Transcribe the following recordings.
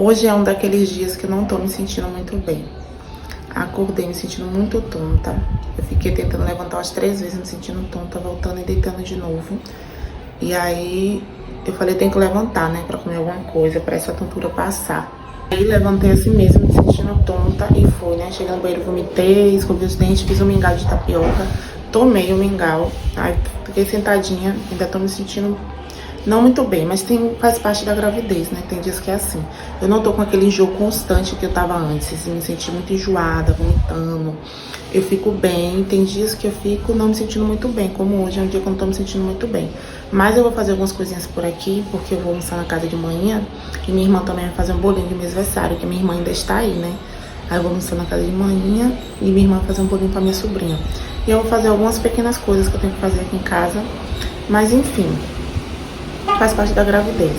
Hoje é um daqueles dias que eu não tô me sentindo muito bem. Acordei me sentindo muito tonta. Eu fiquei tentando levantar umas 3 vezes me sentindo tonta, voltando e deitando de novo. E aí eu falei, tem que levantar, né, pra comer alguma coisa, pra essa tontura passar. Aí levantei assim mesmo, me sentindo tonta e fui, né? Cheguei no banheiro, vomitei, escovei os dentes, fiz um mingau de tapioca, tomei o mingau. Aí fiquei sentadinha, ainda tô me sentindo não muito bem, mas faz parte da gravidez, né? Tem dias que é assim. Eu não tô com aquele enjoo constante que eu tava antes. Me senti muito enjoada, vomitando. Eu fico bem. Tem dias que eu fico não me sentindo muito bem, como hoje é um dia que eu não tô me sentindo muito bem. Mas eu vou fazer algumas coisinhas por aqui, porque eu vou almoçar na casa de manhã. E minha irmã também vai fazer um bolinho de meu aniversário, que minha irmã ainda está aí, né? Aí eu vou almoçar na casa de manhã e minha irmã vai fazer um bolinho pra minha sobrinha. E eu vou fazer algumas pequenas coisas que eu tenho que fazer aqui em casa. Mas enfim, faz parte da gravidez.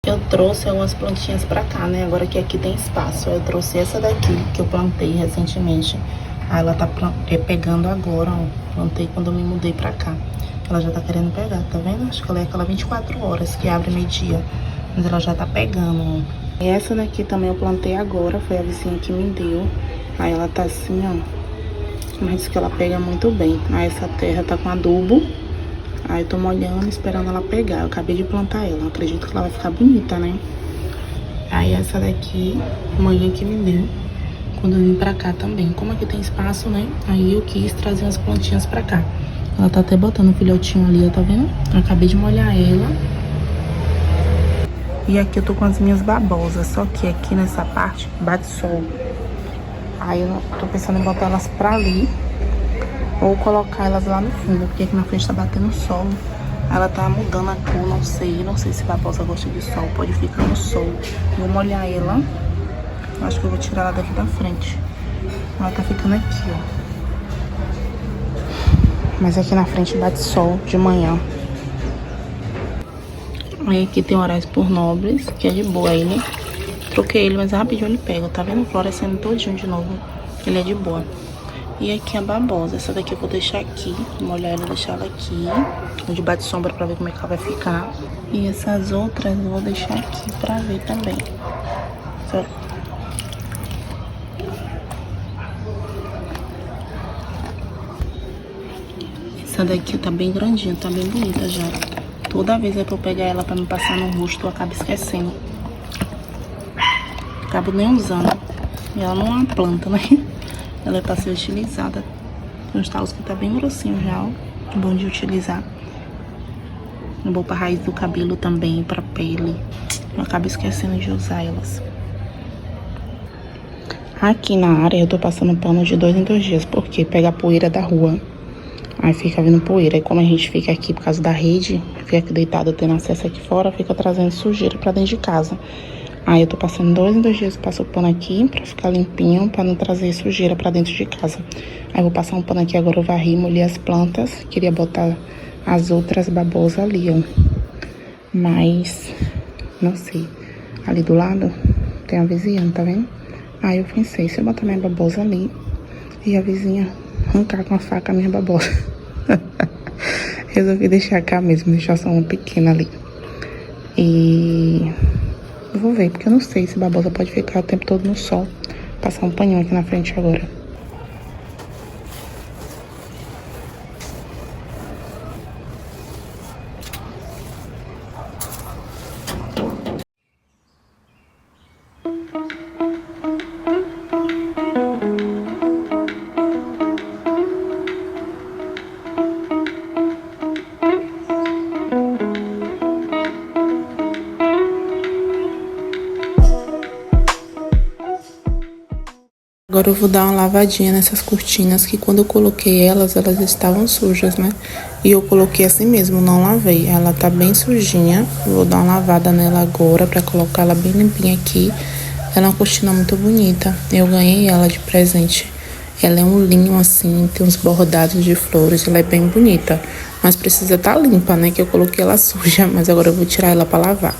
Eu trouxe algumas plantinhas pra cá, né? Agora que aqui tem espaço. Eu trouxe essa daqui, que eu plantei recentemente. Aí ela tá pegando agora, ó. Plantei quando eu me mudei pra cá. Ela já tá querendo pegar, tá vendo? Acho que ela é aquela 24 horas que abre meio-dia. Mas ela já tá pegando, ó. E essa daqui também eu plantei agora. Foi a vizinha que me deu. Aí ela tá assim, ó. Mas diz que ela pega muito bem. Aí essa terra tá com adubo. Aí eu tô molhando, esperando ela pegar. Eu acabei de plantar ela. Eu acredito que ela vai ficar bonita, né? Aí essa daqui, mãe que me deu quando eu vim pra cá também. Como aqui tem espaço, né? Aí eu quis trazer umas plantinhas pra cá. Ela tá até botando um filhotinho ali, ó, tá vendo? Eu acabei de molhar ela. E aqui eu tô com as minhas babosas. Só que aqui nessa parte bate sol. Aí eu tô pensando em botar elas pra ali. Ou colocar elas lá no fundo, porque aqui na frente tá batendo sol. Ela tá mudando a cor, não sei se babosa gosta de sol. Pode ficar no sol. Vou molhar ela. Acho que eu vou tirar ela daqui da frente. Ela tá ficando aqui, ó. Mas aqui na frente bate sol de manhã. Aí aqui tem Horários por Nobres, que é de boa ele. Troquei ele, mas rapidinho ele pega. Tá vendo? Florescendo todinho de novo. Ele é de boa. E aqui a babosa, essa daqui eu vou deixar aqui, molhar ela e deixar ela aqui, onde bate sombra pra ver como é que ela vai ficar. E essas outras eu vou deixar aqui pra ver também. Certo? Essa daqui tá bem grandinha, tá bem bonita já. Toda vez é pra eu pegar ela pra me passar no rosto, eu acabo esquecendo. Acabo nem usando. E ela não é uma planta, né? Ela é pra ser utilizada. Tem uns talos que tá bem grossinho já, ó. Bom de utilizar. É bom pra raiz do cabelo também, pra pele. Eu acabo esquecendo de usar elas. Aqui na área eu tô passando pano de 2 em 2 dias. Porque pega a poeira da rua. Aí fica vindo poeira. E como a gente fica aqui por causa da rede, fica aqui deitado tendo acesso aqui fora, fica trazendo sujeira pra dentro de casa. Aí eu tô passando 2 em 2 dias, passo o pano aqui pra ficar limpinho, pra não trazer sujeira pra dentro de casa. Aí eu vou passar um pano aqui agora, eu varri, molhei as plantas. Queria botar as outras babosas ali, ó. Mas, não sei. Ali do lado tem a vizinha, tá vendo? Aí eu pensei, se eu botar minha babosa ali e a vizinha arrancar com a faca a minha babosa. Resolvi deixar cá mesmo, deixar só uma pequena ali. E eu vou ver, porque eu não sei se babosa pode ficar o tempo todo no sol. Passar um paninho aqui na frente agora. Agora eu vou dar uma lavadinha nessas cortinas, que quando eu coloquei elas estavam sujas, né? E eu coloquei assim mesmo, não lavei. Ela tá bem sujinha. Vou dar uma lavada nela agora pra colocar ela bem limpinha aqui. Ela é uma cortina muito bonita. Eu ganhei ela de presente. Ela é um linho assim, tem uns bordados de flores. Ela é bem bonita, mas precisa estar limpa, né? Que eu coloquei ela suja, mas agora eu vou tirar ela pra lavar.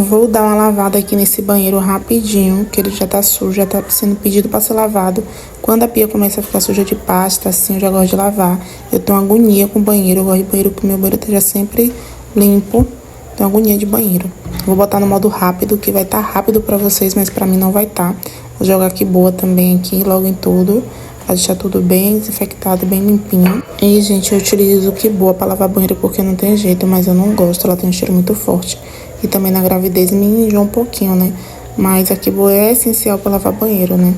Vou dar uma lavada aqui nesse banheiro rapidinho, que ele já tá sujo, já tá sendo pedido pra ser lavado. Quando a pia começa a ficar suja de pasta, assim, eu já gosto de lavar. Eu tenho agonia com o banheiro, eu gosto de banheiro que o meu banheiro esteja sempre limpo. Tenho agonia de banheiro. Vou botar no modo rápido, que vai estar rápido pra vocês, mas pra mim não vai estar. Vou jogar aqui boa também aqui, logo em tudo, pra deixar tudo bem desinfectado, bem limpinho. E, gente, eu utilizo o Kiboa pra lavar banheiro porque não tem jeito, mas eu não gosto, ela tem um cheiro muito forte. E também na gravidez me enjoa um pouquinho, né? Mas a Kiboa é essencial pra lavar banheiro, né?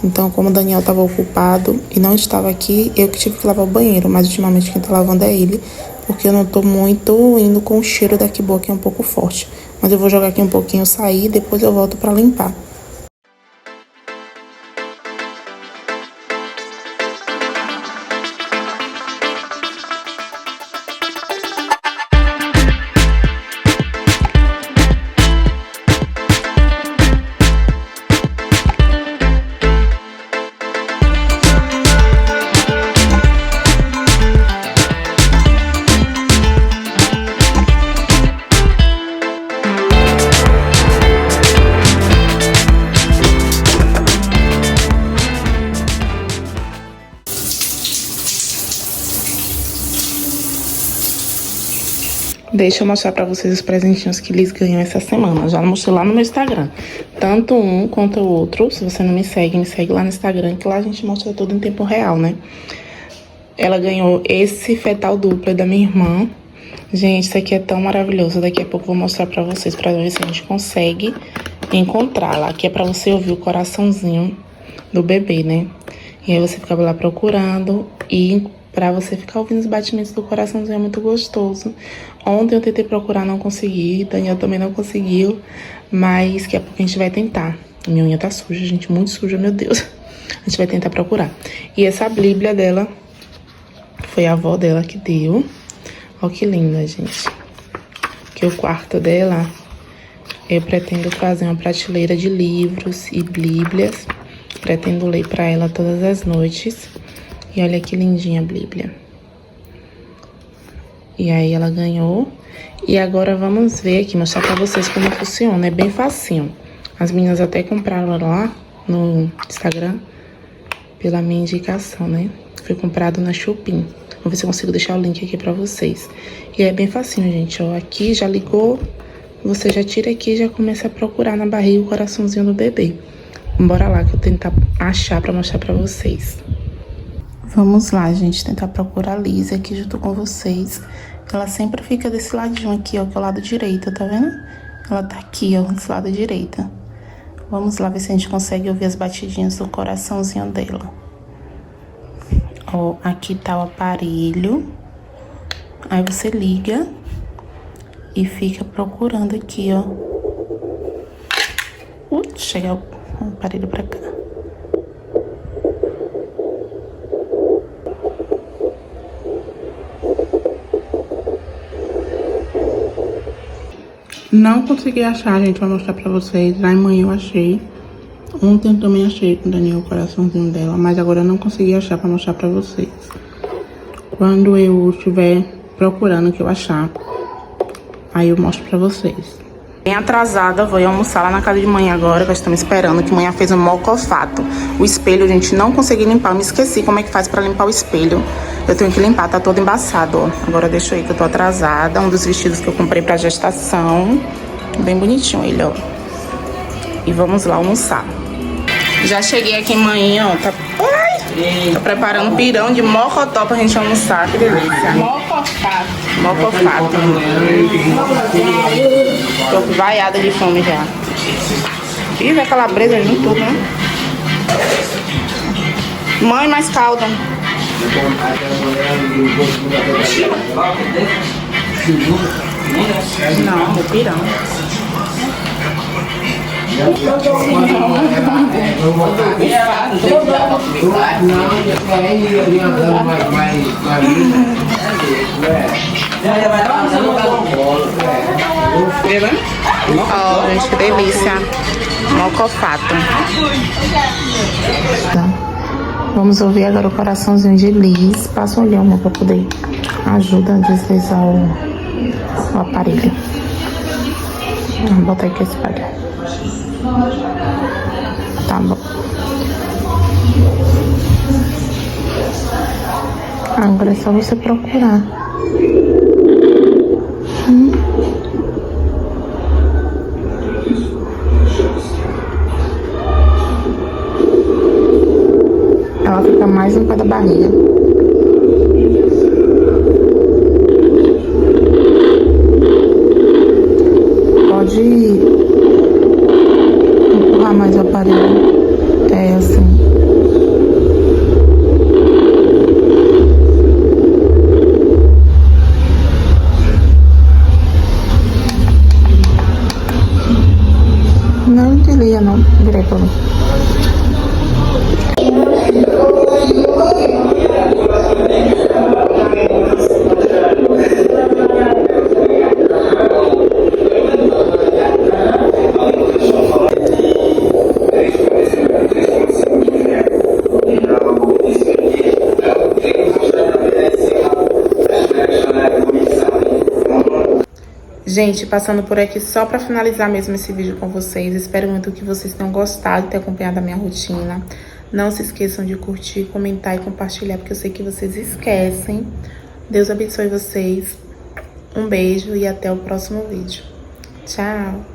Então, como o Daniel tava ocupado e não estava aqui, eu que tive que lavar o banheiro. Mas ultimamente quem tá lavando é ele, porque eu não tô muito indo com o cheiro da Kiboa, que é um pouco forte. Mas eu vou jogar aqui um pouquinho, sair e depois eu volto pra limpar. Deixa eu mostrar pra vocês os presentinhos que eles ganham essa semana. Já mostrei lá no meu Instagram. Tanto um quanto o outro. Se você não me segue lá no Instagram, que lá a gente mostra tudo em tempo real, né? Ela ganhou esse fetal duplo da minha irmã. Gente, isso aqui é tão maravilhoso. Daqui a pouco eu vou mostrar pra vocês, pra ver se a gente consegue encontrá-la. Aqui é pra você ouvir o coraçãozinho do bebê, né? E aí você fica lá procurando e pra você ficar ouvindo os batimentos do coraçãozinho é muito gostoso. Ontem eu tentei procurar, não consegui. Daniel também não conseguiu. Mas daqui a pouco a gente vai tentar. Minha unha tá suja, gente, muito suja, meu Deus. A gente vai tentar procurar. E essa Bíblia dela foi a avó dela que deu. Olha que linda, gente. Porque o quarto dela, eu pretendo fazer uma prateleira de livros e bíblias. Pretendo ler pra ela todas as noites. E olha que lindinha a Bíblia. E aí ela ganhou. E agora vamos ver aqui, mostrar pra vocês como funciona. É bem facinho. As meninas até compraram lá no Instagram pela minha indicação, né? Foi comprado na Shopping. Vou ver se eu consigo deixar o link aqui pra vocês. E é bem facinho, gente, ó. Aqui já ligou, você já tira aqui e já começa a procurar na barriga o coraçãozinho do bebê. Bora lá que eu vou tentar achar pra mostrar pra vocês. Vamos lá, gente, tentar procurar a Lizzie aqui junto com vocês. Ela sempre fica desse ladinho aqui, ó, que é o lado direito, tá vendo? Ela tá aqui, ó, desse lado direito. Vamos lá ver se a gente consegue ouvir as batidinhas do coraçãozinho dela. Ó, aqui tá o aparelho. Aí você liga e fica procurando aqui, ó. Chega o aparelho pra cá. Não consegui achar, gente, vou mostrar pra vocês. Lá em manhã eu achei. Ontem eu também achei com o Daniel o coraçãozinho dela, mas agora eu não consegui achar pra mostrar pra vocês. Quando eu estiver procurando o que eu achar, aí eu mostro pra vocês. Bem atrasada, vou ir almoçar lá na casa de mãe agora, que nós estamos esperando, que mãe fez um mocofato. O espelho, gente, não consegui limpar, eu me esqueci como é que faz pra limpar o espelho. Eu tenho que limpar, tá todo embaçado, ó. Agora deixa eu ir que eu tô atrasada. Um dos vestidos que eu comprei pra gestação. Bem bonitinho ele, ó. E vamos lá almoçar. Já cheguei aqui em manhã, ó. Tô preparando pirão de mocotó pra gente almoçar. Que delícia. Mocofato. Mocofato. Tô vaiada de fome já. Ih, vai calabresa ali em tudo, né? Mãe, mais calda. Não, é pirão. Ó, gente, que delícia. Mocofato. Vamos ouvir agora o coraçãozinho de Liz. Passa um olhão, pra poder ajudar a deslizar o aparelho. Vou botar aqui esse palho. Tá bom. Agora é só você procurar. Ela fica mais um pé da barriga. Pode empurrar mais o aparelho. É assim. Não desliga não, virei pra mim. Gente, passando por aqui só pra finalizar mesmo esse vídeo com vocês. Espero muito que vocês tenham gostado de ter acompanhado a minha rotina. Não se esqueçam de curtir, comentar e compartilhar, porque eu sei que vocês esquecem. Deus abençoe vocês. Um beijo e até o próximo vídeo. Tchau!